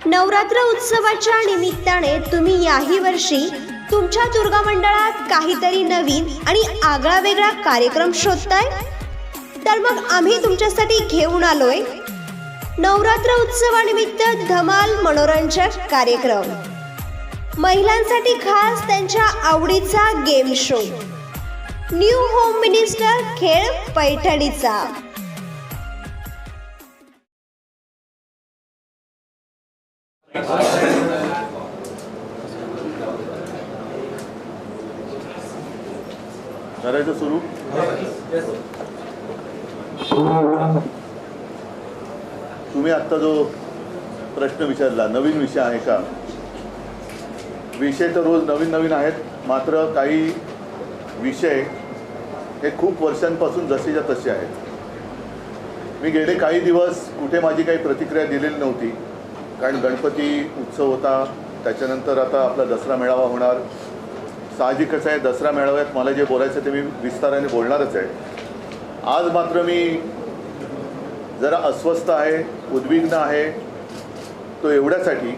नवरात्र उत्सवाच्या निमित्ताने तुम्ही याही वर्षी तुमच्या दुर्गा मंडळात काहीतरी नवीन आणि आगळा वेगळा कार्यक्रम शोधताय, तर मग आम्ही तुमच्यासाठी घेऊन आलोय नवरात्र उत्सवानिमित्त धमाल मनोरंजक कार्यक्रम. महिलांसाठी खास त्यांच्या आवडीचा game show, new home minister खेळ पैठणीचा. करायचं सुरू. तुम्ही आत्ता जो प्रश्न विचारला, नवीन विषय आहे का? विषय तर रोज नवीन नवीन आहेत, मात्र काही विषय हे खूप वर्षांपासून जसेच्या तसे आहेत. मी गेले काही दिवस कुठे माझी काही प्रतिक्रिया दिलेली नव्हती, कारण गणपती उत्सव होता, त्याच्यानंतर आता आपला दसरा मेळावा होणार. साहजिकच आहे, दसरा मेळाव्यात मला जे बोलायचं ते मी विस्ताराने बोलणारच आहे. आज मात्र मी जरा अस्वस्थ आहे, उद्विग्न आहे. तो एवढ्यासाठी,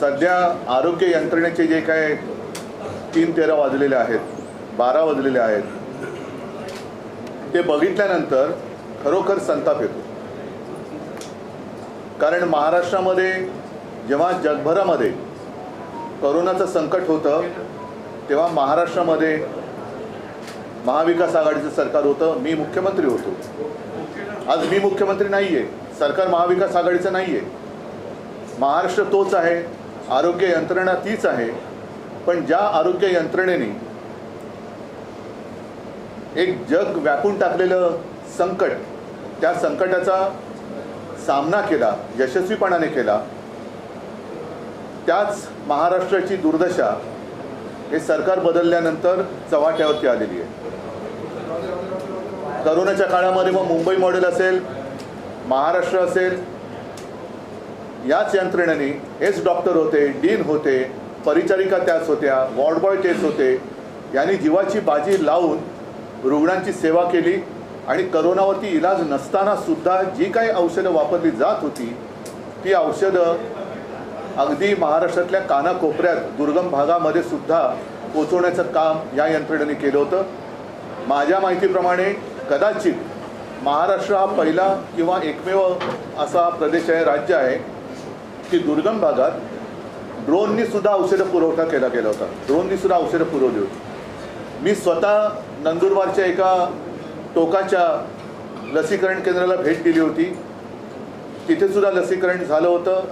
सध्या आरोग्य यंत्रणेचे जे काय 3:13 वाजलेले आहेत, 12 वाजलेले आहेत, ते बघितल्यानंतर खरोखर संताप येतो. कारण महाराष्ट्रामध्ये जेव्हा जगभरामध्ये कोरोनाचं संकट होतं, तेव्हा महाराष्ट्रामध्ये महाविकास आघाडीचं सरकार होतं, मी मुख्यमंत्री होतो. आज मी मुख्यमंत्री नाही आहे, सरकार महाविकास आघाडीचं नाही आहे. महाराष्ट्र तोच आहे, आरोग्य यंत्रणा तीच आहे. पण ज्या आरोग्य यंत्रणेने एक जग व्यापून टाकलेलं संकट, त्या संकटाचा सामना केला, यशस्वीपणाने केला, त्याच महाराष्ट्राची दुर्दशा हे सरकार बदलल्यानंतर चव्हाट्यावरती आलेली आहे. करोनाच्या काळामध्ये मग मुंबई मॉडेल असेल, महाराष्ट्र असेल, याच यंत्रणेने हेच डॉक्टर होते, डीन होते, परिचारिका त्याच होत्या, वॉर्ड बॉय तेच होते. यांनी जीवाची बाजी लावून रुग्णांची सेवा केली आणि करोनावरती इलाज नसताना सुद्धा जी काही औषधं वापरली जात होती, ती औषधं अगदी महाराष्ट्रातल्या कानाकोपऱ्यात, दुर्गम भागामध्ये सुद्धा पोचवण्याचं काम या यंत्रणेने केलं होतं. माझ्या माहितीप्रमाणे कदाचित महाराष्ट्र हा पहिला किंवा एकमेव असा प्रदेश आहे, राज्य आहे की दुर्गम भागात ड्रोननी सुद्धा औषधं पुरवठा केला गेला होता. ड्रोननी सुद्धा औषधं पुरवली होती. मी स्वतः नंदुरबारच्या एका टोकाच्या लसीकरण केंद्राला भेट दिली होती. तिथे सुद्धा लसीकरण झालं होतं.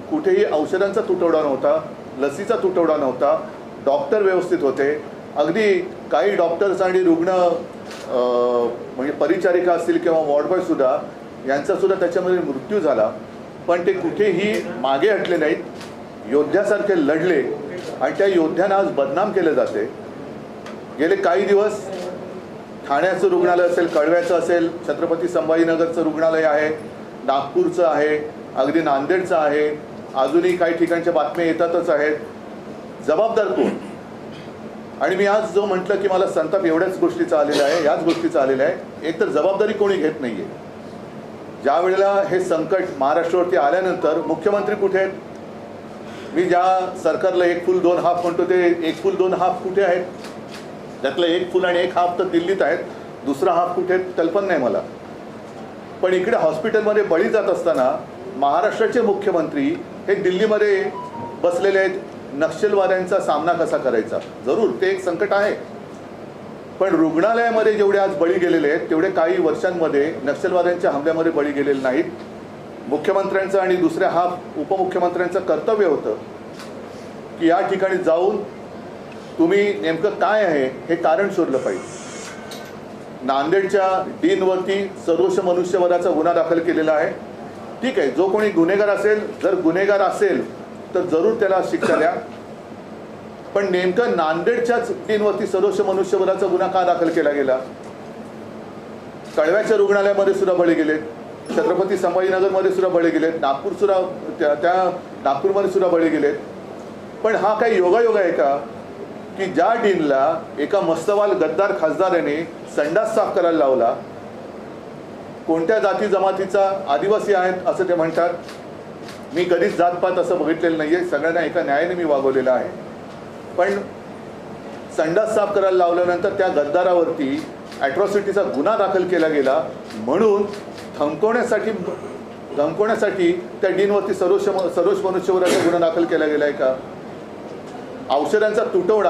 कुठेही औषधांचा तुटवडा नव्हता, लसीचा तुटवडा नव्हता, डॉक्टर व्यवस्थित होते. अगदी काही डॉक्टर्स आणि रुग्ण म्हणजे परिचारिका असतील किंवा वॉर्ड बॉयसुद्धा, यांचासुद्धा त्याच्यामध्ये मृत्यू झाला. पण ते कुठेही मागे हटले नाहीत, योद्ध्यासारखे लढले आणि त्या योद्ध्यांना आज बदनाम केलं जाते. गेले काही दिवस ठाण्याचं रुग्णालय असेल, कळव्याचं असेल, छत्रपती संभाजीनगरचं रुग्णालय आहे, नागपूरचं आहे, अगदी नांदेडचं आहे, अजूनही काही ठिकाणच्या बातम्या येतातच आहेत. जबाबदार कोण? आणि मी आज जो म्हटलं की मला संताप एवढ्याच गोष्टीचा आलेला आहे, याच गोष्टीचा आलेला आहे. एक तर जबाबदारी कोणी घेत नाही आहे. ज्या वेळेला हे संकट महाराष्ट्रावरती आल्यानंतर मुख्यमंत्री कुठे आहेत? मी ज्या सरकारला 1 फूल 2 हाफ म्हणतो, ते 1 फूल 2 हाफ कुठे आहेत? त्यातलं 1 फूल आणि 1 हाफ तर दिल्लीत आहेत, दुसरा हाफ कुठे आहेत कल्पना नाही मला. पण इकडे हॉस्पिटलमध्ये बळी जात असताना महाराष्ट्राचे मुख्यमंत्री हे दिल्लीमध्ये बसलेले आहेत. नक्षलवाद्यांचा सामना कसा करायचा? जरूर ते एक संकट आहे, पण रुग्णालयामध्ये जेवढे आज बळी गेलेले आहेत, तेवढे काही वर्षांमध्ये नक्षलवाद्यांच्या हमल्यामध्ये बळी गेलेले नाहीत. मुख्यमंत्र्यांचं आणि दुसऱ्या हाफ उपमुख्यमंत्र्यांचं कर्तव्य होतं की या ठिकाणी जाऊन तुम्ही नेमकं काय आहे हे कारण शोधलं पाहिजे. नांदेडच्या डीनवरती सर्वोच्च मनुष्यवधाचा गुन्हा दाखल केलेला आहे. ठीक आहे, जो कोणी गुन्हेगार असेल, जर गुन्हेगार असेल तर जरूर त्याला शिक्षा द्या. पण नेमकं नांदेडच्याच डीनवरती सर्वोच्च मनुष्यवधाचा गुन्हा का दाखल केला गेला? कळव्याच्या रुग्णालयामध्ये सुद्धा बळी गेलेत, छत्रपती संभाजीनगरमध्ये सुद्धा बळी गेलेत, नागपूर सुद्धा त्या नागपूरमध्ये सुद्धा बळी गेलेत. पण हा काही योगायोग आहे का की ज्या डीनला एका मस्तवाल गद्दार खासदाराने संडास साफ करायला लावला, कोणत्या जाती जमातीचा आदिवासी आहेत असं ते म्हणतात, मी कधीच जातपात असं बघितलेलं नाही आहे, सगळ्यांना एका न्यायाने मी वागवलेलं आहे. पण संडास साफ करायला लावल्यानंतर त्या गद्दारावरती ॲट्रॉसिटीचा गुन्हा दाखल केला गेला म्हणून धमकवण्यासाठी त्या डीनवरती सरोज मनुष्यवधाचा गुन्हा दाखल केला गेला आहे का? औषधांचा तुटवडा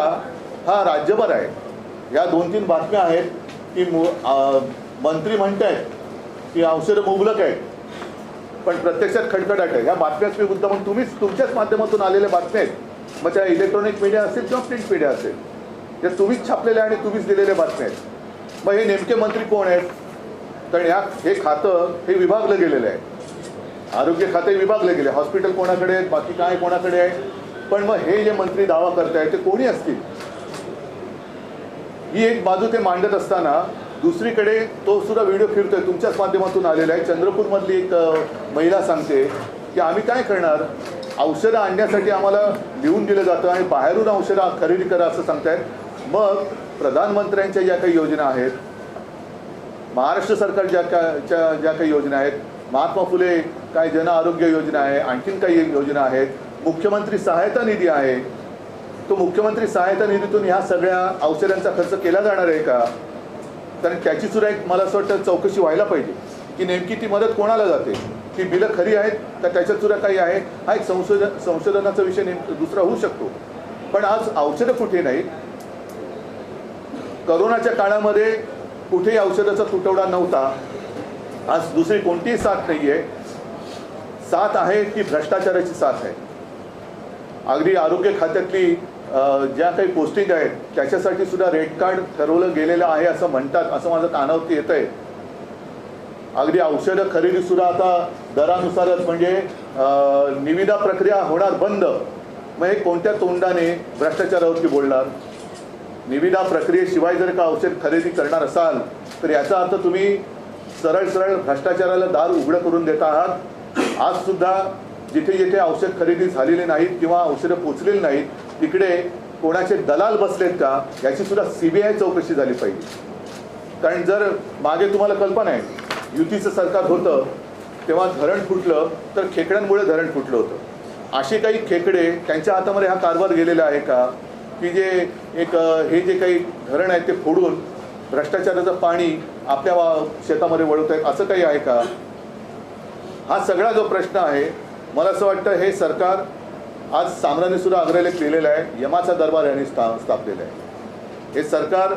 हा राज्यभर आहे. या 2-3 बातम्या आहेत की मंत्री म्हणत आहेत की औषधं मुबलक आहेत, पण प्रत्यक्षात खडखडाट आहे. ह्या बातम्याच मी मुद्दा म्हणून तुमच्याच माध्यमातून आलेल्या बातम्या आहेत, मग त्या इलेक्ट्रॉनिक मीडिया असेल किंवा प्रिंट मीडिया असेल, त्या तुम्हीच छापलेल्या आणि तुम्हीच दिलेल्या बातम्या आहेत. मग हे नेमके मंत्री कोण आहेत? कारण हे खातं हे विभागलं गेलेलं आहे, आरोग्य खाते विभागले गेले, हॉस्पिटल कोणाकडे आहेत, बाकी काय कोणाकडे आहे. पण मग हे जे मंत्री दावा करतायत ते कोणी असतील? ही एक बाजू ते मांडत असताना दुसरीकडे तो सुद्धा व्हिडिओ फिरतोय, तुमच्याच माध्यमातून आलेला आहे. चंद्रपूरमधली एक महिला सांगते की आम्ही काय करणार, औषधं आणण्यासाठी आम्हाला लिहून दिलं जातं आणि बाहेरून औषधं खरेदी करा असं सांगतायत. मग प्रधानमंत्र्यांच्या ज्या काही योजना आहेत, महाराष्ट्र सरकार ज्या काही योजना आहेत, महात्मा फुले काय जन आरोग्य योजना आहे, आणखीन काही योजना आहेत, मुख्यमंत्री सहायता निधी आहे, तो मुख्यमंत्री सहायता निधीतून ह्या सगळ्या औषधांचा खर्च केला जाणार आहे का? कारण त्याची सुद्धा एक मला असं वाटतं चौकशी व्हायला पाहिजे की नेमकी ती मदत कोणाला जाते, ती बिलं खरी आहेत का त्याच्यात सुद्धा काही आहे. हा एक संशोधनाचा विषय दुसरा होऊ शकतो. पण आज औषधं कुठे नाहीत. करोनाच्या काळामध्ये कुठेही औषधाचा तुटवडा नव्हता. आज दुसरी कोणतीही साथ नाही आहे. साथ आहे ती भ्रष्टाचाराची साथ आहे. अगदी आरोग्य खात्यातली ज्या काही पोस्टिंग आहेत त्याच्यासाठी सुद्धा रेट कार्ड ठरवलं गेलेलं आहे असं म्हणतात, असं माझं कानावरती येतं आहे. अगदी औषधं खरेदी सुद्धा आता दरानुसारच, म्हणजे निविदा प्रक्रिया होणार बंद. मग हे कोणत्या तोंडाने भ्रष्टाचारावरती बोलणार? निविदा प्रक्रियेशिवाय जर का औषध खरेदी करणार असाल तर याचा अर्थ तुम्ही सरळ भ्रष्टाचाराला दार उघडं करून देत आहात. आज सुद्धा जिथे जिथे औषध खरेदी झालेली नाहीत किंवा औषधं पोचलेली नाहीत तिकडे कोणाचे दलाल बसलेत का याची सुद्धा CBI चौकशी झाली पाहिजे. कारण जर मागे तुम्हाला कल्पना आहे, युतीचं सरकार होतं तेव्हा धरण फुटलं तर खेकड्यांमुळे धरण फुटलं होतं. असे काही खेकडे त्यांच्या हातामध्ये हा कारभार गेलेला आहे का की जे हे जे काही धरण आहे ते फोडून भ्रष्टाचाराचं पाणी आपल्या शेतामध्ये वळवत आहेत, असं काही आहे का? हा सगळा जो प्रश्न आहे, मला असं वाटतं हे सरकार आज सामनाने सुद्धा अग्रलेख लिहिलेला आहे, यमाचा दरबार यांनी स्थापलेला आहे. हे सरकार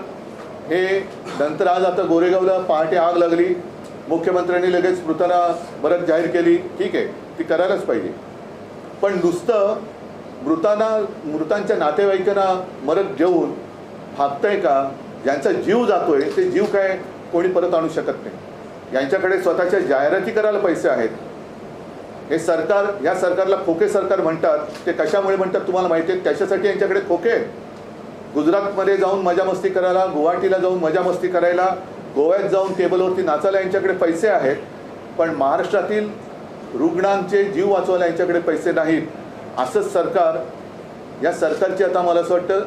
हे नंतर आज आता गोरेगावला पहाटे आग लागली, मुख्यमंत्र्यांनी लगेच मृत जाहीर केली, ठीक आहे, ती करायलाच पाहिजे. पण नुसतं मृतांच्या नातेवाईकांना मदत देऊन भागतंय का? ज्यांचा जीव जातोय ते जीव काय कोणी परत आणू शकत नाही. यांच्याकडे स्वतःच्या जाहिराती करायला पैसे आहेत. हे सरकार, या सरकारला खोके सरकार म्हणतात. ते कशामुळे म्हणतात तुम्हाला माहिती आहे? त्याच्यासाठी यांच्याकडे खोके आहेत. गुजरातमध्ये जाऊन मजामस्ती करायला, गुवाहाटीला जाऊन मजामस्ती करायला, गोव्यात जाऊन टेबलवरती नाचायला यांच्याकडे पैसे आहेत. पण महाराष्ट्रातील रुग्णांचे जीव वाचवायला यांच्याकडे पैसे नाहीत. असंच सरकार, या सरकारची आता मला असं वाटतं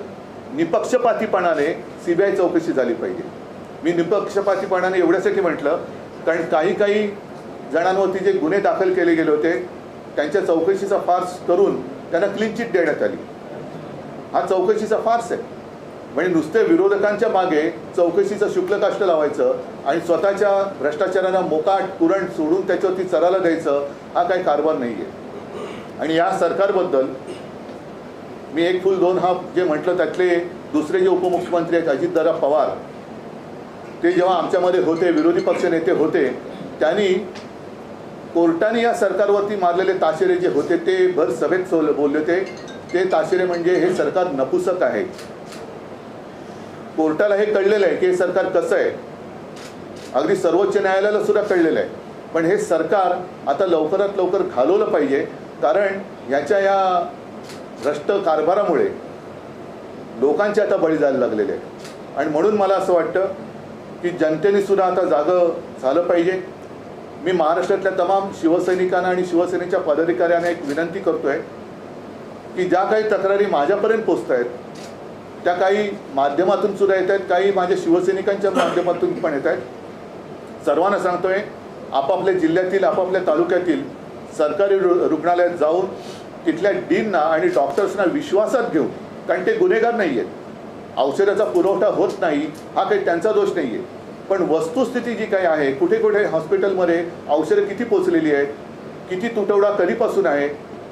निपक्षपातीपणाने CBI चौकशी झाली पाहिजे. मी निपक्षपातीपणाने एवढ्यासाठी म्हटलं कारण काही जणांवरती जे गुन्हे दाखल केले गेले होते त्यांच्या चौकशीचा फार्स करून त्यांना क्लीन चिट देण्यात आली. हा चौकशीचा फार्स आहे. म्हणजे नुसते विरोधकांच्या मागे चौकशीचं शुक्लकाष्ट लावायचं आणि स्वतःच्या भ्रष्टाचाराला मोकाट कुरण सोडून त्याच्यावरती चराला द्यायचं, हा काही कारभार नाही आहे. आणि या सरकारबद्दल मी एक फुल दोन हाफ जे म्हटलं त्यातले दुसरे जे उपमुख्यमंत्री आहेत अजितदादा पवार, ते जेव्हा आमच्यामध्ये होते, विरोधी पक्ष नेते होते, त्यांनी कोर्टाने या सरकारवरती मारलेले ताशेरे जे होते ते भर सभेत बोलले होते. ते ताशेरे म्हणजे हे सरकार नपुसक आहे. कोर्टाला हे कळलेलं आहे की हे सरकार कसं आहे. अगदी सर्वोच्च न्यायालयाला सुद्धा कळलेलं आहे. पण हे सरकार आता लवकरात लवकर घालवलं पाहिजे, कारण याच्या या भ्रष्ट कारभारामुळे लोकांचे आता बळी जायला लागलेले आहे. आणि म्हणून मला असं वाटतं की जनतेने सुद्धा आता जागं झालं पाहिजे. मी महाराष्ट्रातल्या तमाम शिवसैनिकांना आणि शिवसेनेच्या पदाधिकाऱ्यांना एक विनंती करतो आहे की ज्या काही तक्रारी माझ्यापर्यंत पोचत आहेत त्या काही माध्यमातून सुद्धा येत आहेत, काही माझ्या शिवसैनिकांच्या माध्यमातून पण येत आहेत. सर्वांना सांगतो आहे, आपापल्या जिल्ह्यातील, आपापल्या तालुक्यातील सरकारी रुग्णालयात जाऊन तिथल्या डीनना आणि डॉक्टर्सना विश्वासात घेऊन, कारण ते गुन्हेगार नाही आहेत, औषधाचा पुरवठा होत नाही हा काही त्यांचा दोष नाही आहे, पण वस्तुस्थिती जी काही आहे, कुठे कुठे हॉस्पिटलमध्ये औषधं किती पोचलेली आहेत, किती तुटवडा कधीपासून आहे.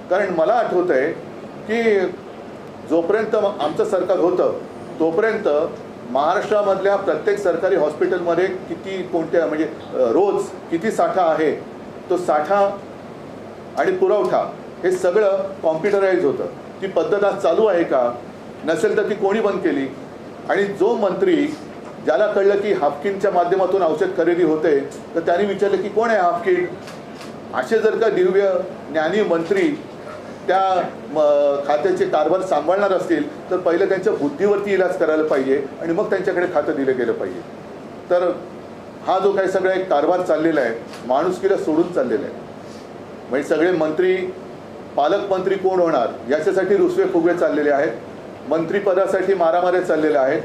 कारण मला आठवतं आहे की जोपर्यंत आमचं सरकार होतं तोपर्यंत महाराष्ट्रामधल्या प्रत्येक सरकारी हॉस्पिटलमध्ये किती कोणत्या म्हणजे रोज किती साठा आहे, तो साठा आणि पुरवठा हे सगळं कॉम्प्युटराईज होतं. ती पद्धत आज चालू आहे का? नसेल तर ती कोणी बंद केली? आणि जो मंत्री ज्याला कळलं की हाफकिनच्या माध्यमातून औषध खरेदी होते तर त्यांनी विचारलं की कोण आहे हाफकिन? असे जर का दिव्य ज्ञानी मंत्री त्या खात्याचे कारभार सांभाळणार असतील तर पहिलं त्यांच्या बुद्धीवरती इलाज करायला पाहिजे आणि मग त्यांच्याकडे खातं दिलं गेलं पाहिजे. तर हा जो काही सगळा एक कारभार चाललेला आहे माणुसकीला सोडून चाललेला आहे. म्हणजे सगळे मंत्री पालकमंत्री कोण होणार याच्यासाठी रुसवे फुगवे चाललेले आहेत, मंत्रीपदासाठी मारामाऱ्या चाललेल्या आहेत,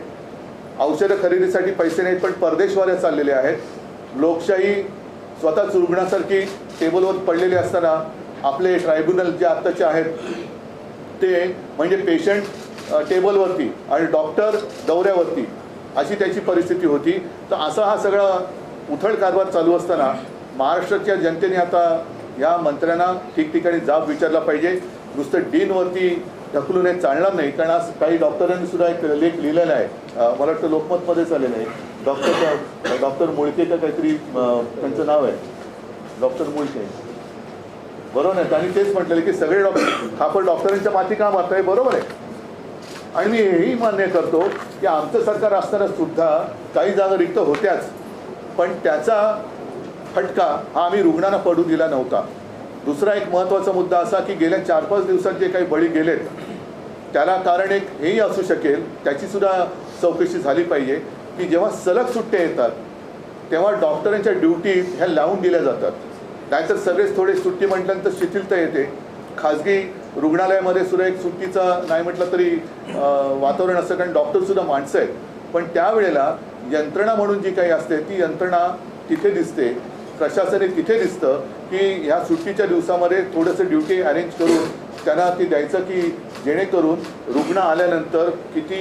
औषधं खरेदीसाठी पैसे नाहीत पण परदेशवाऱ्या चाललेल्या आहेत. लोकशाही स्वतःच रुग्णासारखी टेबलवर पडलेली असताना आपले ट्रायब्युनल जे आत्ताचे आहेत ते म्हणजे पेशंट टेबलवरती आणि डॉक्टर दौऱ्यावरती अशी त्याची परिस्थिती होती. तर असा हा सगळा उथळ कारभार चालू असताना महाराष्ट्राच्या जनतेने आता या मंत्र्यांना ठिकठिकाणी जाब विचारला पाहिजे. नुसतं डीनवरती ढकलून हे चालणार नाही. कारण आज काही डॉक्टरांनी सुद्धा एक लेख लिहिलेला आहे, मला वाटतं लोकमतमध्येच आलेलं आहे. डॉक्टर मुळके का काहीतरी त्यांचं नाव आहे, डॉक्टर मुळके, बरोबर आहे. त्यांनी तेच म्हटलेलं की सगळे आपण डॉक्टरांच्या माथी का मारताय, बरोबर आहे. आणि मी हेही मान्य करतो की आमचं सरकार असताना सुद्धा काही जागा रिक्त होत्याच, पण त्याचा फटका हा आम्ही रुग्णांना पडू दिला नव्हता. दुसरा एक महत्त्वाचा मुद्दा असा की गेल्या 4-5 दिवसात जे काही बळी गेलेत त्याला कारण एक हेही असू शकेल, त्याचीसुद्धा चौकशी झाली पाहिजे की जेव्हा सलग सुट्ट्या येतात तेव्हा डॉक्टरांच्या ड्युटी ह्या लावून दिल्या जातात. नाहीतर सगळेच थोडे सुट्टी म्हटल्यानंतर शिथिलता येते. खाजगी रुग्णालयामध्ये सुद्धा एक सुट्टीचा नाही म्हटलं तरी वातावरण असतं, कारण डॉक्टरसुद्धा माणसं आहेत. पण त्यावेळेला यंत्रणा म्हणून जी काही असते ती यंत्रणा तिथे दिसते, प्रशासने तिथे दिसतं की ह्या सुट्टीच्या दिवसामध्ये थोडंसं ड्युटी अरेंज करून त्यांना ती द्यायचं की जेणेकरून रुग्ण आल्यानंतर किती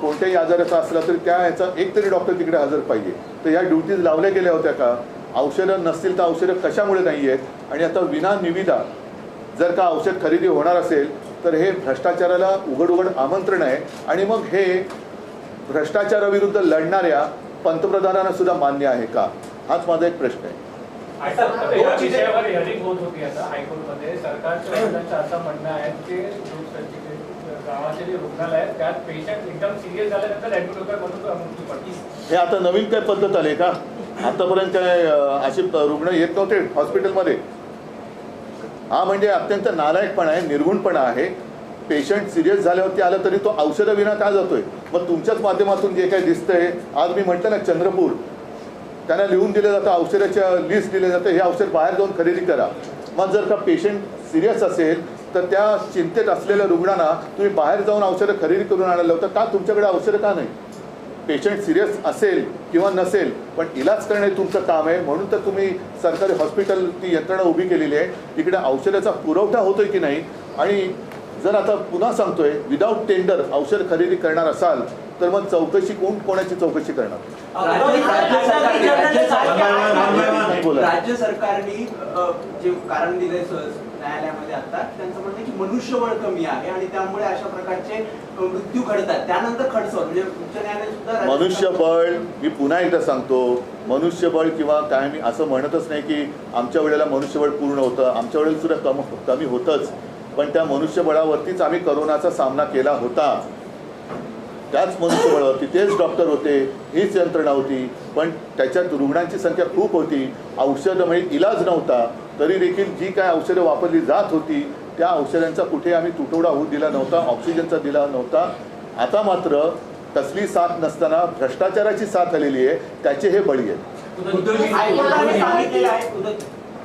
कोणत्याही आजाराचा असला तरी त्या ह्याचा एक तरी डॉक्टर तिकडे हजर पाहिजे. तर ह्या ड्युटीज लावल्या गेल्या होत्या का? औषधं नसतील तर औषधं कशामुळे नाही आहेत? आणि आता विना निविदा जर का औषध खरेदी होणार असेल तर हे भ्रष्टाचाराला उघड उघड आमंत्रण आहे. आणि मग हे भ्रष्टाचाराविरुद्ध लढणाऱ्या पंतप्रधानांना सुद्धा मान्य आहे का? हाच माझा एक प्रश्न आहे. या विषयावर हिअरिंग होत होती आता हायकोर्टमध्ये. सरकारच्या वकिलांचं असं म्हणणं आहे की गावाचे जे रुग्णालय आहेत त्यात पेशंट एकदम सिरियस झाल्यानंतर ऍडमिट होतात म्हणून मृत्यू पडते. हे आता नवीन काय पद्धत आली का? आतापर्यंत काय असे रुग्ण येत नव्हते हॉस्पिटलमध्ये? हा म्हणजे अत्यंत नालायकपणा आहे, निर्गुणपणा आहे. पेशंट सिरियस झाल्यावरती आलं तरी तो औषधाविना का जातोय? मग तुमच्याच माध्यमातून जे काही दिसतंय, आज मी म्हटलं ना चंद्रपूर, त्यांना लिहून दिलं जातं, औषधाच्या लिस्ट दिलं जातं, हे औषध बाहेर जाऊन खरेदी करा. मग जर का पेशंट सिरियस असेल तर त्या चिंतेत असलेल्या रुग्णांना तुम्ही बाहेर जाऊन औषधं खरेदी करून आणायला होतं का? तुमच्याकडे औषधं का नाही? पेशंट सिरियस असेल किंवा नसेल पण इलाज करणे तुमचं काम आहे. म्हणून तर तुम्ही सरकारी हॉस्पिटल ती यंत्रणा उभी केलेली आहे. इकडे औषधाचा पुरवठा होतोय की नाही? आणि जर आता पुन्हा सांगतोय विदाऊट टेंडर औषध खरेदी करणार असाल तर मग चौकशी कोणाची चौकशी करणार? राज्य सरकारने जे कारण दिलंय न्यायालयामध्ये आता त्यांचं म्हणणं की मनुष्यबळ कमी आहे आणि त्यामुळे अशा प्रकारचे मृत्यू घडतात. त्यानंतर खडसर म्हणजे उच्च न्यायालय सुद्धा मनुष्यबळ, मी पुन्हा एकदा सांगतो, मनुष्यबळ किंवा काय मी असं म्हणतच नाही की आमच्या वेळेला मनुष्यबळ पूर्ण होतं, आमच्या वेळेला सुद्धा कमी होतंच. पण त्या मनुष्यबळावरतीच आम्ही करोनाचा सामना केला होता. त्याच मनुष्यबळावरती तेच डॉक्टर होते, हीच यंत्रणा होती. पण त्याच्यात रुग्णांची संख्या खूप होती, औषधं म्हणजे इलाज नव्हता. तरी देखील जी काय औषधं वापरली जात होती त्या औषधांचा कुठे आम्ही तुटवडा होऊ दिला नव्हता, ऑक्सिजनचा दिला नव्हता. आता मात्र कसली साथ नसताना भ्रष्टाचाराची साथ आलेली आहे, त्याचे हे बळी आहेत.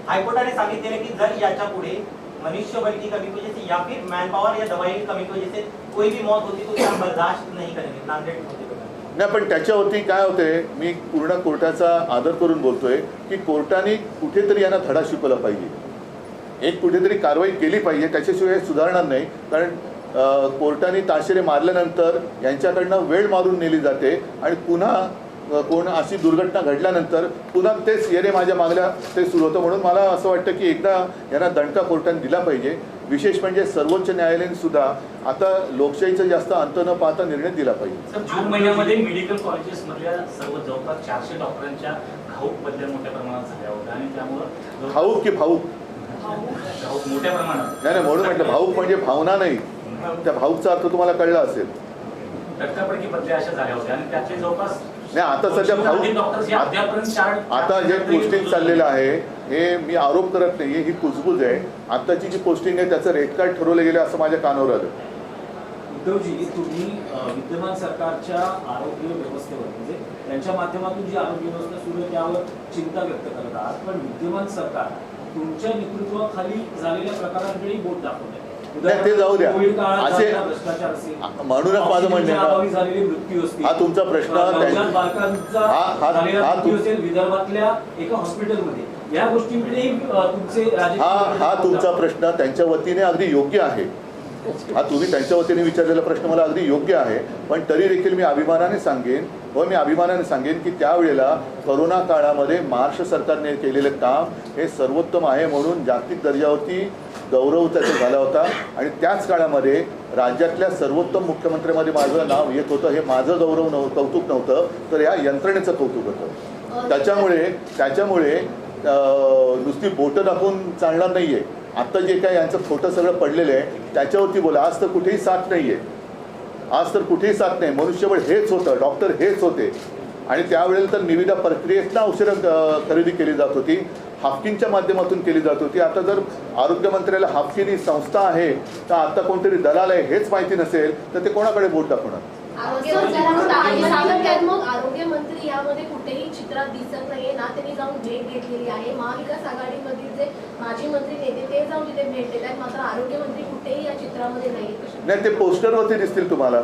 हाईकोर्टाने सांगितलेलं की जर याच्या पुढे मनुष्यबल की कमी की वजह से या फिर मैन पावर या दवाई की कमी की वजह से कोई भी मौत होती तो उसे हम बर्दाश्त नहीं करेंगे. नांदेड होते नाही, पण त्याच्यावरती काय होते, मी पूर्ण कोर्टाचा आदर करून बोलतोय की कोर्टाने कुठेतरी यांना धडा शिकवला पाहिजे. एक कुठेतरी कारवाई केली पाहिजे, त्याच्याशिवाय हे सुधारणार नाही. कारण कोर्टाने ताशेरे मारल्यानंतर यांच्याकडनं वेळ मारून नेली जाते आणि पुन्हा कोण अशी दुर्घटना घडल्यानंतर पुन्हा तेच येणे माझ्या मागल्या ते सुरू होतं. म्हणून मला असं वाटतं की एकदा यांना दणका कोर्टाने दिला पाहिजे. विशेष म्हणजे सर्वोच्च न्यायालयाने सुद्धा आता लोकशाहीचा जास्त अंत न पाहता निर्णय दिला पाहिजे. सर, जून महिन्यामध्ये मेडिकल कॉलेजेसमधल्या सर्व जवळपास 400 डॉक्टरांच्या घाऊक बदल्या मोठ्या प्रमाणात झाल्या होत्या आणि त्यामुळं भाऊक की भाऊक घाऊक मोठ्या प्रमाणात नाही म्हणून म्हटलं भाऊक म्हणजे भावना नाही. त्या भाऊकचा अर्थ तुम्हाला कळला असेल. धक्काबडकी बदल्या अशा झाल्या होत्या आणि त्याचे जवळपास नाही आता सध्या डॉक्टर्स अद्यापर्यंत आता जे पोस्टिंग चाललेलं आहे हे मी आरोप करत नाहीये, ही कुजबूज आहे. आताची जी पोस्टिंग आहे त्याचं रेट कार्ड ठरवलं गेलं असं माझ्या कानावर आलं. उद्धवजी, तुम्ही विद्यमान सरकारच्या आरोग्य व्यवस्थेवर म्हणजे त्यांच्या माध्यमातून जी आरोग्य व्यवस्था सुरू आहे त्यावर चिंता व्यक्त करत आहात, पण विद्यमान सरकार तुमच्या नेतृत्वाखाली झालेल्या प्रकारांकडे बोट दाखवत आहे. नाही, ते जाऊ द्या. कोविड काळात असे झालेला भ्रष्टाचार असेल, म्हणूनच माझं म्हणणं आहे अभावी ना, झालेले मृत्यू असतील, हा तुमचा प्रश्न नवजात बालकांचा झालेला हा मृत्यू असेल विदर्भातल्या एका हॉस्पिटलमध्ये, या गोष्टींकडे तुमचे हा तुमचा प्रश्न त्यांच्या वतीने अगदी योग्य आहे. हा तुम्ही त्यांच्या वतीने विचारलेला प्रश्न मला अगदी योग्य आहे. पण तरी देखील मी अभिमानाने सांगेन की त्यावेळेला करोना काळामध्ये महाराष्ट्र सरकारने केलेलं काम हे सर्वोत्तम आहे म्हणून जागतिक दर्जावरती गौरव त्याचा झाला होता. आणि त्याच काळामध्ये राज्यातल्या सर्वोत्तम मुख्यमंत्र्यांमध्ये माझं नाव येत होतं. हे माझं कौतुक नव्हतं, तर या यंत्रणेचं कौतुक होतं. त्याच्यामुळे नुसती बोटं दाखवून चालणार नाही आहे. आत्ता जे काय यांचं खोटं सगळं पडलेलं आहे त्याच्यावरती बोला. आज तर कुठेही साथ नाही आहे. मनुष्यबळ हेच होतं, डॉक्टर हेच होते. आणि त्यावेळेला तर निविदा प्रक्रियेतनं औषधं खरेदी केली जात होती, हाफकिनच्या माध्यमातून केली जात होती. आता जर आरोग्यमंत्र्याला हाफकिन ही संस्था आहे तर आता कोणतरी दलाल आहे हेच माहिती नसेल तर ते कोणाकडे बोट दाखवणार. मग आरोग्यमंत्री यामध्ये कुठेही चित्रात दिसत नाहीये ना. त्यांनी जाऊन भेट घेतलेली आहे. महाविकास आघाडीमधील जे माजी मंत्री नेते ते जाऊन तिथे भेट देत आहेत, मात्र आरोग्यमंत्री कुठेही या चित्रामध्ये नाही, ते पोस्टरवरती दिसतील तुम्हाला.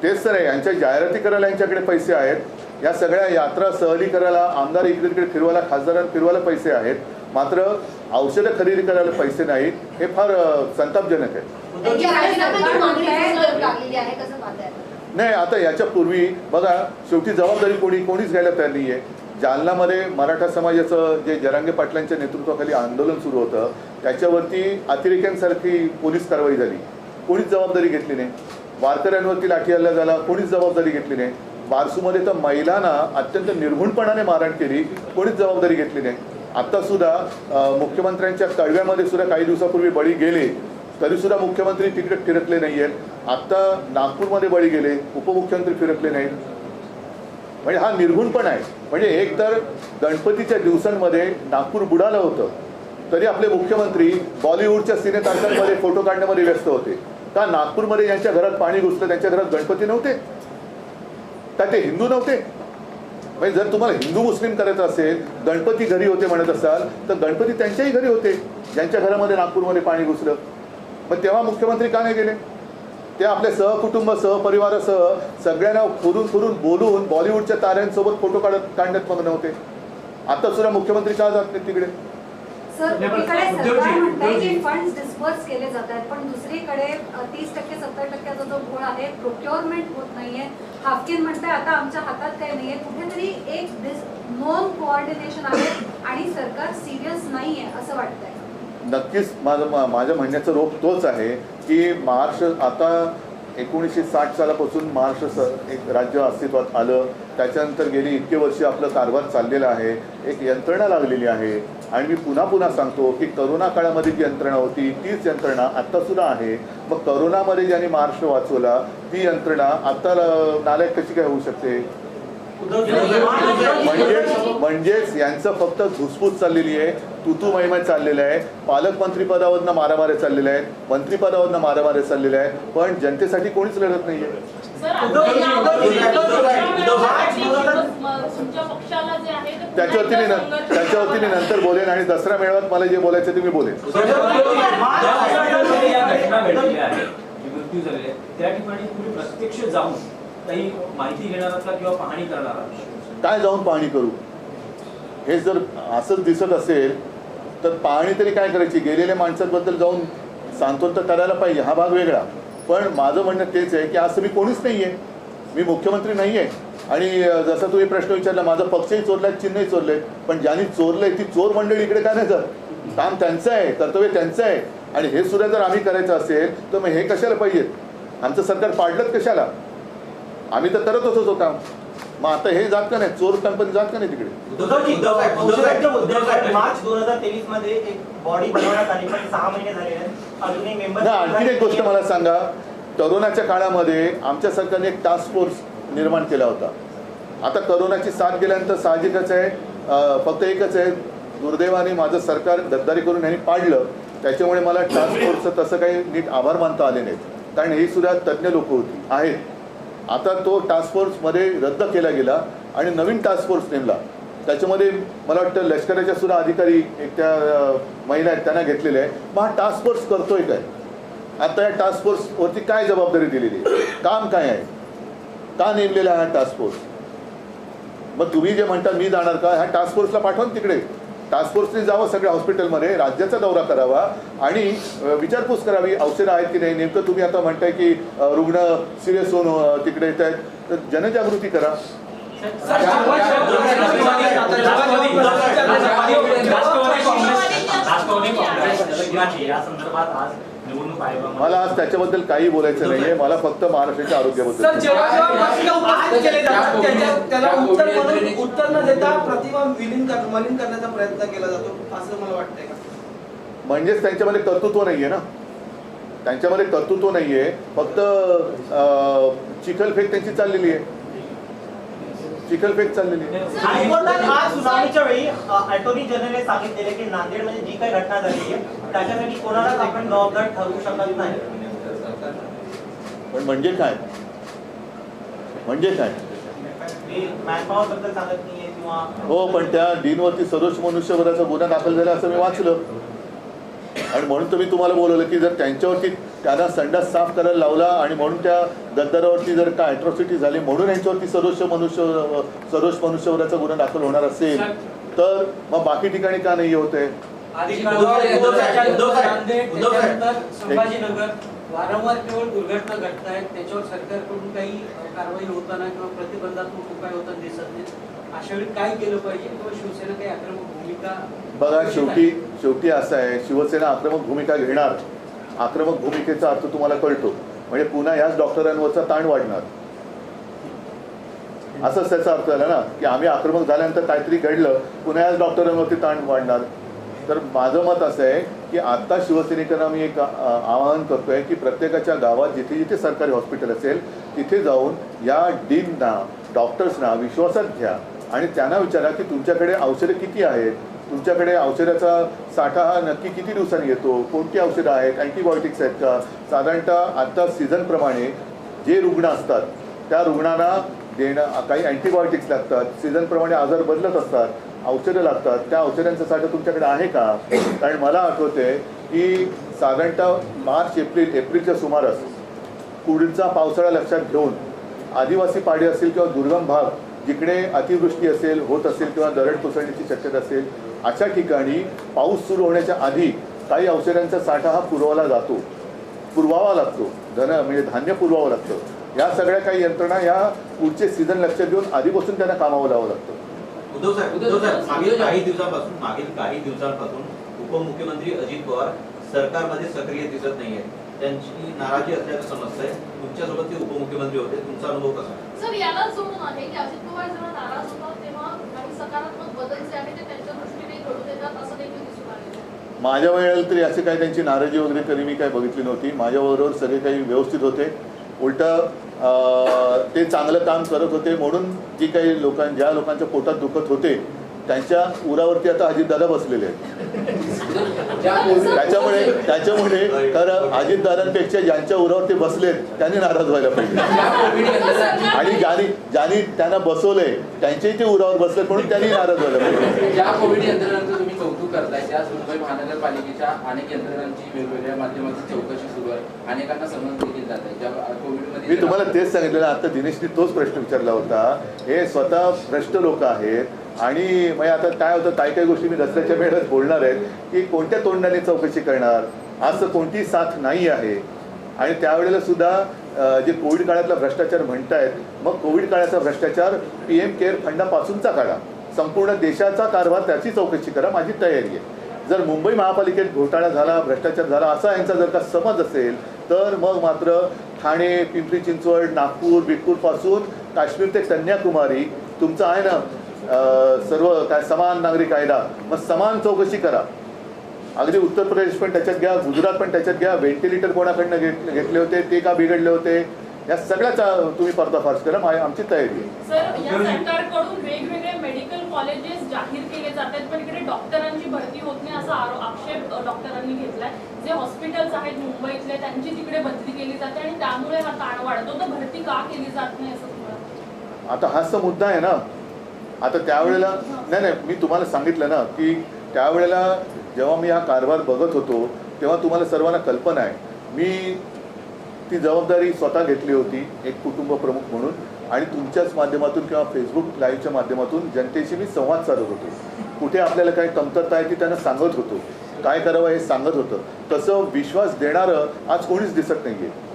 तेच तर आहे, यांच्या जाहिराती करायला यांच्याकडे पैसे आहेत. या सगळ्या यात्रा सहली करायला, आमदार इकडे तिकडे फिरवायला, खासदारांना फिरवायला पैसे आहेत, मात्र औषधं खरेदी करायला पैसे नाहीत. हे फार संतापजनक आहे. नाही, आता याच्यापूर्वी बघा शेवटी जबाबदारी कोणीच घ्यायला तयार नाही आहे. जालनामध्ये मराठा समाजाचं जे जरांगे पाटलांच्या नेतृत्वाखाली आंदोलन सुरू होतं त्याच्यावरती अतिरेक्यांसारखी पोलीस कारवाई झाली, कोणीच जबाबदारी घेतली नाही. वारकऱ्यांवरती लाठी हल्ला झाला, कोणीच जबाबदारी घेतली नाही. बारसूमध्ये तर महिलांना अत्यंत निर्घुणपणाने मारहाण केली, कोणीच जबाबदारी घेतली नाही. आत्तासुद्धा मुख्यमंत्र्यांच्या कळव्यामध्ये सुद्धा काही दिवसापूर्वी बळी गेले तरीसुद्धा मुख्यमंत्री तिकडे फिरकले नाही आहेत. आत्ता नागपूरमध्ये बळी गेले, उपमुख्यमंत्री फिरकले नाहीत. म्हणजे हा निर्घुणपणा आहे. म्हणजे एक तर गणपतीच्या दिवसांमध्ये नागपूर बुडालं होतं तरी आपले मुख्यमंत्री बॉलिवूडच्या सिनेतारकांमध्ये फोटो काढण्यामध्ये व्यस्त होते. का नागपूरमध्ये ज्यांच्या घरात पाणी घुसलं त्यांच्या घरात गणपती नव्हते का? ते हिंदू नव्हते? म्हणजे जर तुम्हाला हिंदू मुस्लिम करायचं असेल, गणपती घरी होते म्हणत असाल तर गणपती त्यांच्याही घरी होते ज्यांच्या घरामध्ये नागपूरमध्ये पाणी घुसलं. मग तेव्हा मुख्यमंत्री का नाही गेले? ते आपल्या सहकुटुंब सहपरिवारासह सगळ्यांना फिरून बोलून बॉलिवूडच्या ताऱ्यांसोबत फोटो काढण्यात मग्न होते. आता सुद्धा मुख्यमंत्री का जात नाहीत तिकडे? सर, एकीकडे सरकार म्हणतंय की फंड्स डिस्पर्स केले जात आहेत, पण दुसरीकडे 30% 70%चा जो घोळ आहे प्रोक्युअरमेंट होत नाहीये. हाफकिन म्हणताय आता आमच्या हातात काही नाहीये. कुठेतरी एक नॉन कोऑर्डिनेशन आहे आणि सरकार सिरियस नाहीये असं वाटतंय. नक्कीच माझ्या म्हणण्याचा रोप तोच आहे की महाराष्ट्र आता 1960 सालापासून महाराष्ट्र एक राज्य अस्तित्वात आलं. त्याच्यानंतर गेली इतके वर्ष आपलं कारभार चाललेला आहे, एक यंत्रणा लागलेली आहे. आणि मी पुन्हा सांगतो की करोना काळामध्ये जी यंत्रणा होती तीच यंत्रणा आत्तासुद्धा आहे. मग करोनामध्ये ज्यांनी महाराष्ट्र वाचवला ती यंत्रणा आत्ता नालायक कशी काय होऊ शकते? म्हणजेच यांचं फक्त धुसफूस चाललेली आहे, तुतू मैमय चाललेलं आहे. पालकमंत्रीपदावरनं मारामाऱ्या चाललेल्या आहेत, मंत्रिपदावरनं मारामाऱ्या चाललेल्या आहेत, पण जनतेसाठी कोणीच लढत नाहीये. त्याच्यावरती मी नंतर बोलेन आणि दसरा मेळाव्यात मला जे बोलायचं ते मी बोलेन. मृत्यू झालेले त्या ठिकाणी तुम्ही प्रत्यक्ष जाऊन काही माहिती घेणार का किंवा पाहणी करणार? काय जाऊन पाहणी करू? हे जर असंच दिसत असेल तर पाहणी तरी काय करायची, गेलेल्या माणसांबद्दल जाऊन सांत्वन तर करायला पाहिजे, हा भाग वेगळा. पण माझं म्हणणं तेच आहे की आज तुम्ही कोणीच नाही आहे, मी मुख्यमंत्री नाही आहे. आणि जसं तुम्ही प्रश्न विचारला, माझा पक्षही चोरलाय, चिन्हही चोरलंय, पण ज्यांनी चोरलंय ती चोर मंडळी इकडे काय नाही जात. काम त्यांचं आहे, कर्तव्य त्यांचं आहे. आणि हे सुद्धा जर आम्ही करायचं असेल तर मग हे कशाला पाहिजेत, आमचं सरकार पाडलंच कशाला, आम्ही तर करत होतोच होता. मग आता हे जात का नाही, चोर कंपनी जात का नाही तिकडे. मार्च 2023 मध्ये एक बॉडी बनवण्यात आली, पण 6 महिने झाले आहेत, अजूनही मेंबर. आणखी एक गोष्ट मला सांगा, करोनाच्या काळामध्ये आमच्या सरकारने एक टास्क फोर्स निर्माण केला होता. आता करोनाची साथ गेल्यानंतर साहजिकच आहे, फक्त एकच आहे, दुर्दैवाने माझं सरकार गद्दारी करून यांनी पाडलं. त्याच्यामुळे मला टास्क फोर्सचं तसं काही नीट आभार मानता आले नाहीत, कारण ही सुद्धा तज्ज्ञ लोक होती आहेत. आता तो टास्क फोर्समध्ये रद्द केला गेला आणि नवीन टास्क फोर्स नेमला. त्याच्यामध्ये मला वाटतं लष्कराच्या सुद्धा अधिकारी एक त्या महिला आहेत त्यांना घेतलेले आहे. मग हा टास्क फोर्स करतोय काय, आता या टास्क फोर्सवरती काय जबाबदारी दिलेली आहे, काम काय आहे, का नेमलेला आहे हा टास्क फोर्स. मग तुम्ही जे म्हणता मी जाणार का, ह्या टास्क फोर्सला पाठवा तिकडे. टास्क फोर्सने जावं सगळ्या हॉस्पिटलमध्ये, राज्याचा दौरा करावा आणि विचारपूस करावी औषधं आहेत की नाही. नेमकं तुम्ही आता म्हणताय की रुग्ण सिरियस होऊन तिकडे येत आहेत, तर जनजागृती करा. मला आज त्याच्याबद्दल काही बोलायचं नाहीये, मला फक्त महाराष्ट्राच्या आरोग्याबद्दल. त्याला उत्तर न देता प्रतिमा मलिन करण्याचा प्रयत्न केला जातो असं मला वाटतंय का. म्हणजेच त्यांच्यामध्ये कर्तृत्व नाहीये ना, त्यांच्यामध्ये कर्तृत्व नाहीये, फक्त चिखलफेक त्यांची चाललेली आहे, चिखलफेक चाललेली आहे. हायकोर्टात आज सुनावणीच्या वेळी अटॉर्नी जनरलने सांगितलेले की नांदेडमध्ये जी काही घटना झाली आहे त्याच्यासाठी कोणालाच आपण जबाबदार ठरवू शकत नाही. पण म्हणजे काय, म्हणजे काय, मॅनपॉवर बद्दल सांगत नाहीये किंवा. हो, पण त्या डीनवरती सदोष मनुष्यवधाचा गुन्हा दाखल झाला असं मी वाचलं. आणि म्हणून तर मी तुम्हाला बोलवलं की जर त्यांच्यावरती त्यांना संडास साफ करायला लावला आणि म्हणून त्या गद्दारावरती जर काय अॅट्रॉसिटी झाली म्हणून यांच्यावरती सदोष मनुष्यवधाचा गुन्हा दाखल होणार असेल तर मग बाकी ठिकाणी का नाही होते. संभाजीनगर वारंवार केवळ दुर्घटना घडत आहेत, त्याच्यावर सरकारकडून काही कारवाई होताना किंवा प्रतिबंधात्मक उपाय होताना दिसत नाही. अशा वेळी काय केलं पाहिजे किंवा शिवसेना काही आक्रमक भूमिका. बघा, शेवटी असं आहे, शिवसेना आक्रमक भूमिका घेणार, आक्रमक भूमिकेचा अर्थ तुम्हाला कळतो, म्हणजे पुन्हा याच डॉक्टरांवरचा ताण वाढणार, असंच त्याचा अर्थ झाला ना की आम्ही आक्रमक झाल्यानंतर काहीतरी घडलं, पुन्हा याच डॉक्टरांवरती ताण वाढणार. तर माझं मत असं आहे की आत्ता शिवसैनिकांना मी एक आवाहन करतोय की प्रत्येकाच्या गावात जिथे जिथे सरकारी हॉस्पिटल असेल तिथे जाऊन या डीनना, डॉक्टर्सना विश्वासात घ्या आणि त्यांना विचारा की तुमच्याकडे औषधं किती आहेत, तुमच्याकडे औषधाचा साठा हा नक्की किती दिवसांनी येतो, कोणती औषधं आहेत, अँटीबायोटिक्स आहेत का. साधारणतः आत्ता सीझनप्रमाणे जे रुग्ण असतात त्या रुग्णांना देणं, काही अँटीबायोटिक्स लागतात, सीझनप्रमाणे आजार बदलत असतात, औषधं लागतात, त्या औषधांचा साठा तुमच्याकडे आहे का. कारण मला आठवते की साधारणतः मार्च एप्रिलच्या सुमारास पुढचा पावसाळा लक्षात घेऊन आदिवासी पाडे असतील किंवा दुर्गम भाग जिकडे अतिवृष्टी असेल होत असेल किंवा दरड कोसळण्याची शक्यता असेल अशा ठिकाणी पाऊस सुरू होण्याच्या आधी काही औषधांचा साठा हा पुरवावा लागतो, म्हणजे धान्य पुरवावं लागतं. या सगळ्या काही यंत्रणा या पुढचे सीझन लक्षात घेऊन आधीपासून त्यांना कामावं लावावं लागतं. उद्धव साहेब, मागील काही दिवसांपासून उपमुख्यमंत्री अजित पवार सरकारमध्ये सक्रिय दिसत नाहीये, त्यांची नाराजी असल्याचं समजतंय. तुमच्यासोबत ते उपमुख्यमंत्री होते, तुमचा अनुभव कसा. सर, याला जोडून आहे की अजित पवार जेव्हा नाराज होतात तेव्हा काही सकारात्मक बदल जे आहेत ते त्यांच्या दृष्टीने घडून येतात असं देखील दिसून आले. माझ्या वेळेला तरी असे काही त्यांची नाराजी वगैरे तरी मी काही बघितली नव्हती. माझ्याबरोबर सगळे काही व्यवस्थित होते, उलट ते चांगलं काम करत होते. म्हणून जी काही ज्या लोकांच्या पोटात दुखत होते त्यांच्या उरावरती आता अजितदादा बसलेले आहेत. त्याच्यामुळे खरं अजितदादांपेक्षा ज्यांच्या उरावरती बसलेत त्यांनी नाराज व्हायला पाहिजे आणि ज्यांनी त्यांना बसवलंय त्यांच्याही ते उरावर बसलेत म्हणून त्यांनी नाराज व्हायला पाहिजे. ज्या कोविड यंत्रणांचं तुम्ही कौतुक करताय त्याच मुंबई महानगरपालिकेच्या अनेक यंत्रणांची वेगवेगळ्या माध्यमातून चौकशी सुरू आहे, अनेकांना समज देखील जात आहे. ज्या कोविडमध्ये मी तुम्हाला तेच सांगितलेलं, आता दिनेशनी तोच प्रश्न विचारला होता. हे स्वतः भ्रष्ट लोक आहेत आणि म्हणजे आता काय होतं, काही गोष्टी मी दसऱ्याच्या वेळेस बोलणार आहेत की कोणत्या तोंडाने चौकशी करणार, असं कोणती साथ नाही आहे. आणि त्यावेळेला सुद्धा जे कोविड काळातला भ्रष्टाचार म्हणतायत, मग कोविड काळाचा भ्रष्टाचार PM केअर फंडापासूनचा काढा, संपूर्ण देशाचा कारभार त्याची चौकशी करा, माझी तयारी आहे. जर मुंबई महापालिकेत घोटाळा झाला, भ्रष्टाचार झाला असा यांचा जर का समज असेल तर मग मात्र ठाणे, पिंपरी चिंचवड, नागपूर, बिगपूरपासून काश्मीर ते कन्याकुमारी तुमचं आहे ना सर्व काय समान नागरी कायदा, मग समान चौकशी करा. अगदी उत्तर प्रदेश पण त्याच्यात घ्या, गुजरात पण त्याच्यात घ्या. व्हेंटिलेटर कोणाकडनं घेतले होते, ते का बिघडले होते, या सगळ्याचा तुम्ही पर्दाफाश करा, आमची तयारी आहे. सर, या सरकारकडून वेगवेगळे मेडिकल कॉलेजेस जाहीर केले जात आहेत, पण इकडे डॉक्टरांची भरती होत नाही असा आक्षेप डॉक्टरांनी घेतलाय. जे हॉस्पिटल्स आहेत मुंबईतले त्यांची तिकडे बदली केली जाते आणि त्यामुळे हा ताण वाढतो. तर भरती का केली जात नाही असं तुम्हाला? आता हाच तर मुद्दा आहे ना. आता त्यावेळेला नाही, मी तुम्हाला सांगितलं ना की त्यावेळेला जेव्हा मी हा कारभार बघत होतो तेव्हा तुम्हाला सर्वांना कल्पना आहे, मी ती जबाबदारी स्वतः घेतली होती एक कुटुंब प्रमुख म्हणून, आणि तुमच्याच माध्यमातून किंवा फेसबुक लाईव्हच्या माध्यमातून जनतेशी मी संवाद साधत होतो. कुठे आपल्याला काय कमतरता आहे ती त्यांना सांगत होतो, काय करावं हे सांगत होतं. तसं विश्वास देणारं आज कोणीच दिसत नाही आहे.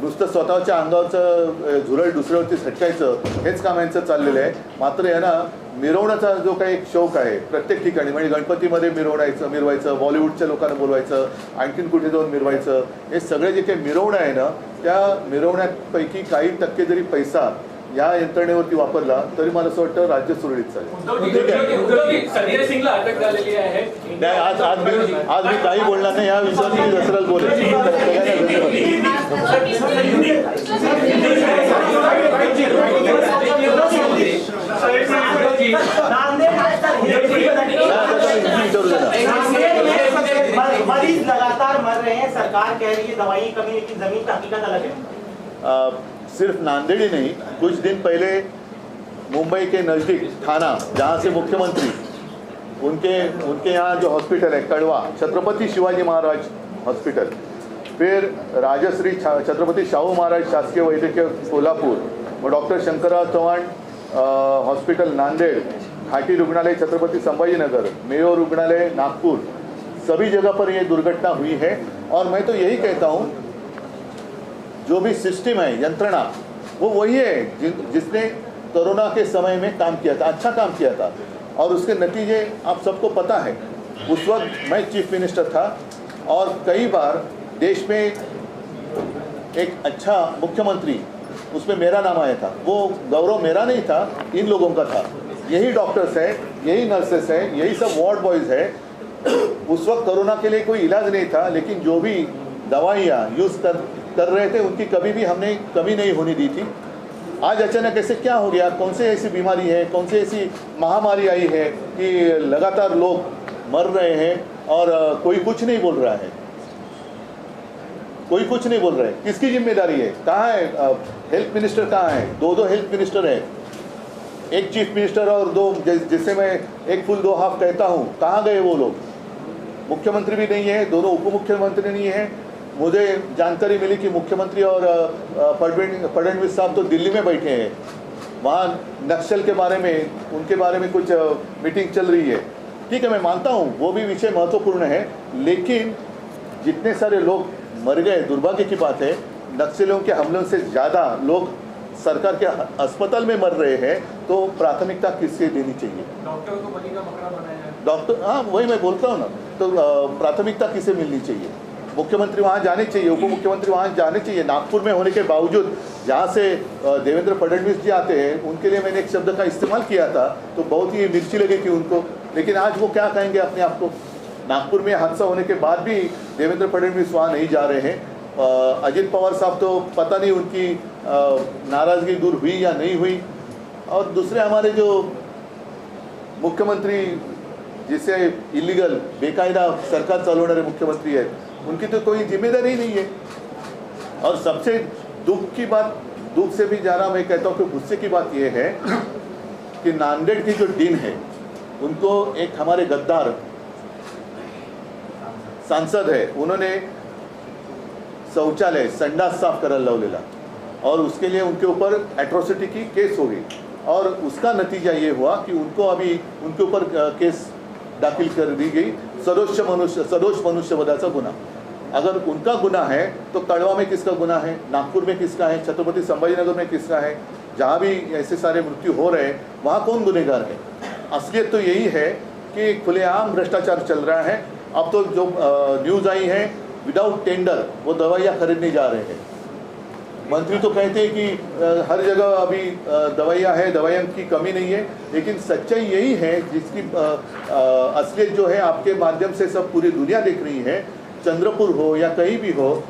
नुसतं स्वतःच्या अंगावरचं झुरळ दुसऱ्यावरती झटकायचं हेच काम यांचं चाललेलं आहे. मात्र यांना मिरवण्याचा जो काही एक शौक आहे प्रत्येक ठिकाणी, म्हणजे गणपतीमध्ये मिरवायचं, बॉलिवूडच्या लोकांना बोलवायचं, आणखीन कुठे जाऊन मिरवायचं, हे सगळे जे काही मिरवणं आहे ना, त्या मिरवण्यापैकी काही टक्के जरी पैसा या यंत्रणेवरती वापरला तरी मला असं वाटतं राज्य सुरळीत चालेल. संजय सिंगला अटक झालेली आहे. आज मी काही बोलणार नाही, या विषयावर मी दसऱ्याला बोलेन. मरीज लगातार मर रहे हैं, सरकार कह रही है दवाई कमी, लेकिन जमीन की हकीकत अलग है. सिर्फ नांदेड़ ही नहीं, कुछ दिन पहले मुंबई के नज़दीक थाना, जहाँ से मुख्यमंत्री उनके यहाँ जो हॉस्पिटल है कड़वा, छत्रपति शिवाजी महाराज हॉस्पिटल, फिर राजश्री छत्रपति शाहू महाराज शासकीय वैद्यकीय कोल्हापुर, डॉक्टर शंकरराव चव्हाण हॉस्पिटल नांदेड़, घाटी रुग्णालय छत्रपति संभाजीनगर, मेयो रुग्णालय नागपुर, सभी जगह पर ये दुर्घटना हुई है. और मैं तो यही कहता हूँ, जो भी सिस्टम है, यंत्रणा, वो वही है जिसने कोरोना के समय में काम किया था, अच्छा काम किया था, और उसके नतीजे आप सबको पता है. उस वक्त मैं चीफ मिनिस्टर था और कई बार देश में एक अच्छा मुख्यमंत्री, उसमें मेरा नाम आया था. वो गौरव मेरा नहीं था, इन लोगों का था. यही डॉक्टर्स है, यही नर्सेस है, यही सब वार्ड बॉयज़ है. उस वक्त कोरोना के लिए कोई इलाज नहीं था, लेकिन जो भी दवाइयाँ यूज़ कर रहे थे उनकी कभी भी हमने कमी नहीं होने दी थी. आज अचानक ऐसे क्या हो गया, कौन सी ऐसी बीमारी है, कौन सी ऐसी महामारी आई है कि लगातार लोग मर रहे हैं और कोई कुछ नहीं बोल रहा है, कोई कुछ नहीं बोल रहा है. किसकी जिम्मेदारी है? कहाँ है हेल्थ मिनिस्टर? कहाँ है? दो हेल्थ मिनिस्टर है, एक चीफ मिनिस्टर और दो, जिससे मैं एक फुल दो हाफ कहता हूँ. कहाँ गए वो लोग? मुख्यमंत्री भी नहीं है, दोनों उप मुख्यमंत्री नहीं है. मुझे जानकारी मिली कि मुख्यमंत्री और फडणवीस साहब तो दिल्ली में बैठे हैं, वहाँ नक्सल के बारे में, उनके बारे में कुछ मीटिंग चल रही है. ठीक है, मैं मानता हूँ वो भी विषय महत्वपूर्ण है, लेकिन जितने सारे लोग मर गए, दुर्भाग्य की बात है, नक्सलियों के हमलों से ज़्यादा लोग सरकार के अस्पताल में मर रहे हैं, तो प्राथमिकता किससे देनी चाहिए? डॉक्टर को बलि का बकरा बनाया, डॉक्टर, हाँ वही मैं बोलता हूँ ना. तो प्राथमिकता किसे मिलनी चाहिए? मुख्यमंत्री वहाँ जाने चाहिए, उप मुख्यमंत्री वहाँ जाने चाहिए. नागपुर में होने के बावजूद जहाँ से देवेंद्र फडणवीस जी आते हैं, उनके लिए मैंने एक शब्द का इस्तेमाल किया था, तो बहुत ही मिर्ची लगेगी उनको. लेकिन आज वो क्या कहेंगे अपने आप को? नागपुर में हादसा होने के बाद भी देवेंद्र फडणवीस वहाँ नहीं जा रहे हैं. अजित पवार साहब तो पता नहीं उनकी नाराज़गी दूर हुई या नहीं हुई. और दूसरे हमारे जो मुख्यमंत्री, जिसे इलीगल बेकायदा सरकार चलवणारे मुख्यमंत्री हैं, उनकी तो कोई जिम्मेदारी नहीं है. और सबसे दुख से भी ज़्यादा मैं कहता हूँ कि गुस्से की बात यह है कि नांदेड़ की जो डीन है, उनको एक हमारे गद्दार सांसद है, उन्होंने शौचालय संडास साफ करायला लावलेला, और उसके लिए उनके ऊपर एट्रोसिटी की केस हो गई. और उसका नतीजा ये हुआ कि उनको अभी उनके ऊपर केस दाखिल कर दी गई, सदोष मनुष्यवधाचा गुना। अगर उनका गुना है तो कड़वा में किसका गुना है, नागपुर में किसका है, छत्रपति संभाजीनगर में किसका है, जहाँ भी ऐसे सारे मृत्यु हो रहे हैं वहाँ कौन गुनहगार है? असलियत तो यही है कि खुलेआम भ्रष्टाचार चल रहा है। अब तो जो न्यूज़ आई है विदाउट टेंडर वो दवाइयाँ खरीदने जा रहे हैं। मंत्री तो कहते हैं कि हर जगह अभी दवाइयाँ है, दवाइयों की कमी नहीं है, लेकिन सच्चाई यही है जिसकी असलियत जो है आपके माध्यम से सब पूरी दुनिया देख रही है। चंद्रपुर हो या कहीं भी हो,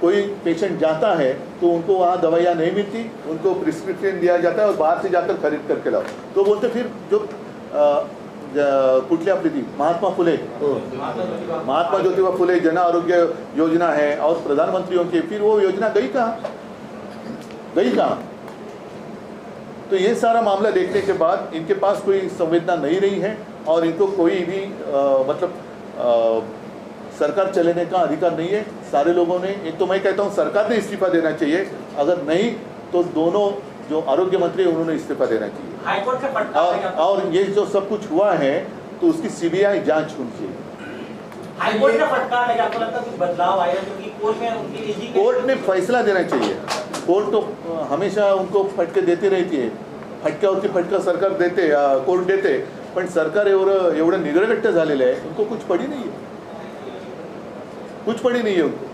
कोई पेशेंट जाता है तो उनको वहाँ दवाइयाँ नहीं मिलती, उनको प्रिस्क्रिप्शन दिया जाता है और बाहर से जाकर खरीद करके लाओ। तो बोलते फिर जो कुठली आपली ती महात्मा ज्योतिबा फुले जन आरोग्य योजना है और प्रधानमंत्रियों की, फिर वो योजना गई कहाँ? तो ये सारा मामला देखने के बाद इनके पास कोई संवेदना नहीं रही है और इनको कोई भी सरकार चलाने का अधिकार नहीं है। सारे लोगों ने, एक तो मैं कहता हूँ सरकार ने इस्तीफा देना चाहिए, अगर नहीं तो दोनों जो आरोग्य मंत्री उन्होंने इस्तीफा देना चाहिए। हाईकोर्ट से फटकार और ये जो सब कुछ हुआ है तो उसकी सीबीआई जांच होनी चाहिए। हाईकोर्ट का फटकार लगा, आपको लगता है कुछ बदलाव आया? क्योंकि कोर्ट में उनकी निजी कोर्ट ने फैसला देना चाहिए। कोर्ट तो हमेशा उनको फटके देती रहती है, फटक्यावरती फटका सरकार देते, कोर्ट देते, पण सरकार एवढं निगरगट्ट झालेलं आहे, उनको कुछ पडी नाही है, कुछ पडी नाही है उनको।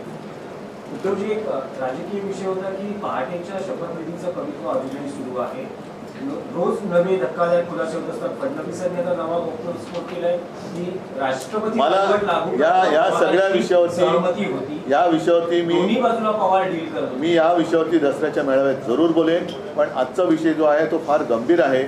उद्धवजी, एक राजकीय विषय होता की पहाटेच्या शपथविधीचं कवित्व अजूनही सुरू आहे। रोज नवे धक्कादायक खुलासे होत असतात। फडणवीसांनी आता नवा घटस्फोट केलाय की राष्ट्रपती मला या सगळ्या विषयावरती दोन्ही बाजूला पवार डील करतो। मी या विषयावरती दसऱ्याच्या मेळाव्यात जरूर बोलेन, पण आजचा विषय जो आहे तो फार गंभीर आहे।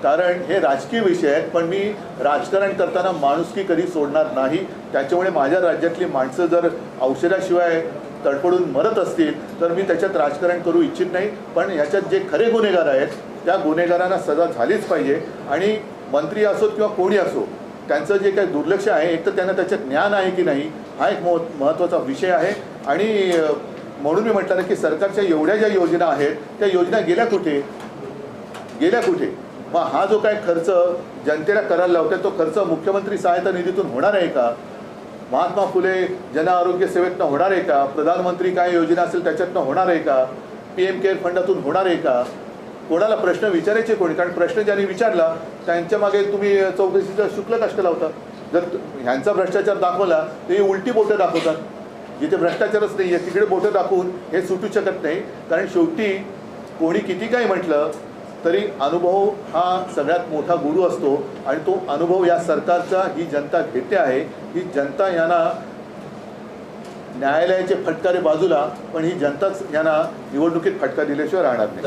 कारण हे राजकीय विषय आहेत, पण मी राजकारण करताना माणुसकी कधी सोडणार नाही। त्याच्यामुळे माझ्या राज्यातली माणसं जर औषधाशिवाय तडफडून मरत असतील तर मी त्याच्यात राजकारण करू इच्छित नाही। पण ह्याच्यात जे खरे गुन्हेगार आहेत त्या गुन्हेगारांना सजा झालीच पाहिजे। आणि मंत्री असोत किंवा कोणी असो, त्यांचं जे काही दुर्लक्ष आहे, एक तर त्यांना त्याच्यात ज्ञान आहे की नाही हा एक महत्त्वाचा विषय आहे। आणि म्हणून मी म्हटलं की सरकारच्या एवढ्या ज्या योजना आहेत त्या योजना गेल्या कुठे? मग हा जो काय खर्च जनतेला करायला लावतात तो खर्च मुख्यमंत्री सहायता निधीतून होणार आहे का? महात्मा फुले जन आरोग्य सेवेतनं होणार आहे का? प्रधानमंत्री काय योजना असेल त्याच्यातनं होणार आहे का? PM केअर फंडातून होणार आहे का? कोणाला प्रश्न विचारायचे कोणी? कारण प्रश्न ज्यांनी विचारला त्यांच्या मागे तुम्ही चौकशीचा शुल्क कष्ट लावता। जर ह्यांचा भ्रष्टाचार दाखवला तर हे उलटी बोटं दाखवतात, जिथे भ्रष्टाचारच नाही आहे तिकडे बोटं दाखवून हे सुटू शकत नाही। कारण शेवटी कोणी किती काही म्हटलं तरी अनुभव हा सगळ्यात मोठा गुरु असतो आणि तो अनुभव या सरकारचा ही जनता घेते आहे। ही जनता यांना न्यायालयाचे फटकारे बाजूला, पण ही जनताच यांना निवडणुकीत फटका दिल्याशिवाय राहणार नाही।